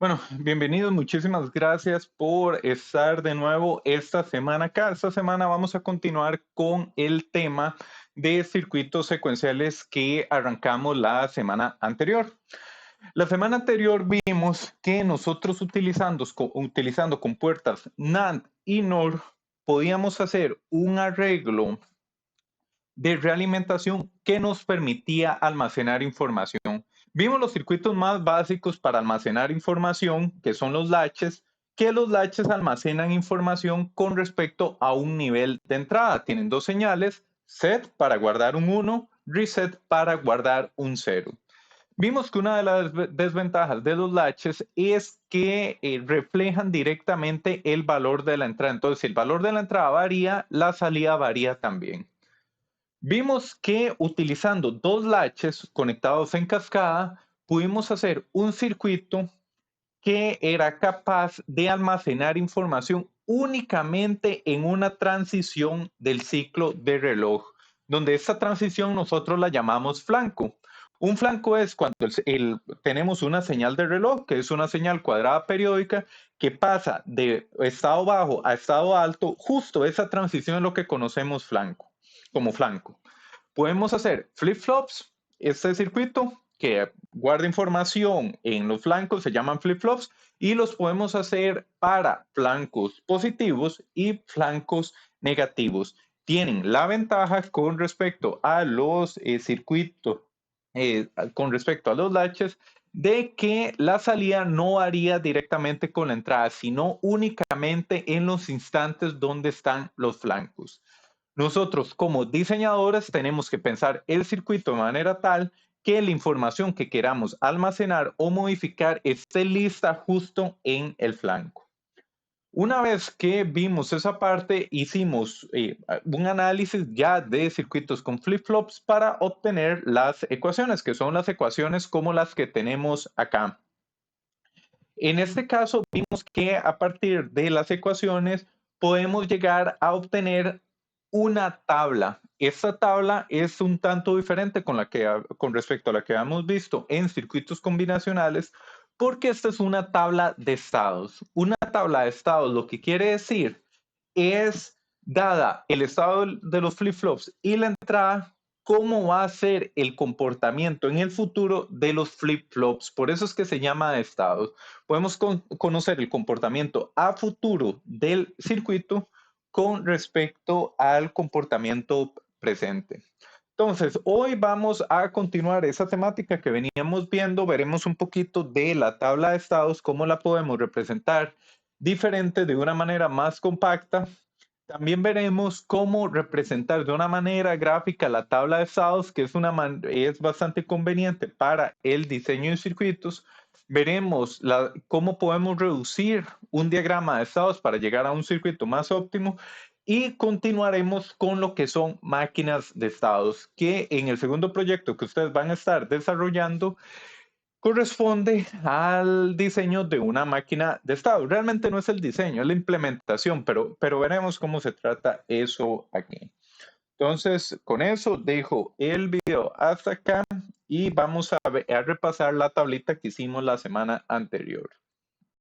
Bueno, bienvenidos, muchísimas gracias por estar de nuevo esta semana acá. Esta semana vamos a continuar con el tema de circuitos secuenciales que arrancamos la semana anterior. La semana anterior vimos que nosotros utilizando compuertas NAND y NOR podíamos hacer un arreglo de realimentación que nos permitía almacenar información. Vimos los circuitos más básicos para almacenar información, que son los latches, que los latches almacenan información con respecto a un nivel de entrada. Tienen dos señales, set para guardar un 1, reset para guardar un 0. Vimos que una de las desventajas de los latches es que reflejan directamente el valor de la entrada. Entonces, si el valor de la entrada varía, la salida varía también. Vimos que utilizando dos latches conectados en cascada, pudimos hacer un circuito que era capaz de almacenar información únicamente en una transición del ciclo de reloj, donde esta transición nosotros la llamamos flanco. Un flanco es cuando tenemos una señal de reloj, que es una señal cuadrada periódica, que pasa de estado bajo a estado alto. Justo esa transición es lo que conocemos como flanco. Podemos hacer flip-flops, este circuito que guarda información en los flancos se llaman flip-flops y los podemos hacer para flancos positivos y flancos negativos. Tienen la ventaja con respecto a los circuitos, con respecto a los latches, de que la salida no varía directamente con la entrada, sino únicamente en los instantes donde están los flancos. Nosotros como diseñadores tenemos que pensar el circuito de manera tal que la información que queramos almacenar o modificar esté lista justo en el flanco. Una vez que vimos esa parte, hicimos un análisis ya de circuitos con flip-flops para obtener las ecuaciones, que son las ecuaciones como las que tenemos acá. En este caso, vimos que a partir de las ecuaciones podemos llegar a obtener una tabla. Esta tabla es un tanto diferente con respecto a la que hemos visto en circuitos combinacionales, porque esta es una tabla de estados. Una tabla de estados lo que quiere decir es, dada el estado de los flip-flops y la entrada, cómo va a ser el comportamiento en el futuro de los flip-flops. Por eso es que se llama de estados. Podemos conocer el comportamiento a futuro del circuito con respecto al comportamiento presente. Entonces, hoy vamos a continuar esa temática que veníamos viendo. Veremos un poquito de la tabla de estados, cómo la podemos representar diferente, de una manera más compacta. También veremos cómo representar de una manera gráfica la tabla de estados, que es bastante conveniente para el diseño de circuitos. Veremos cómo podemos reducir un diagrama de estados para llegar a un circuito más óptimo y continuaremos con lo que son máquinas de estados, que en el segundo proyecto que ustedes van a estar desarrollando corresponde al diseño de una máquina de estado. Realmente no es el diseño, es la implementación, pero veremos cómo se trata eso aquí. Entonces, con eso dejo el video hasta acá y vamos a repasar la tablita que hicimos la semana anterior.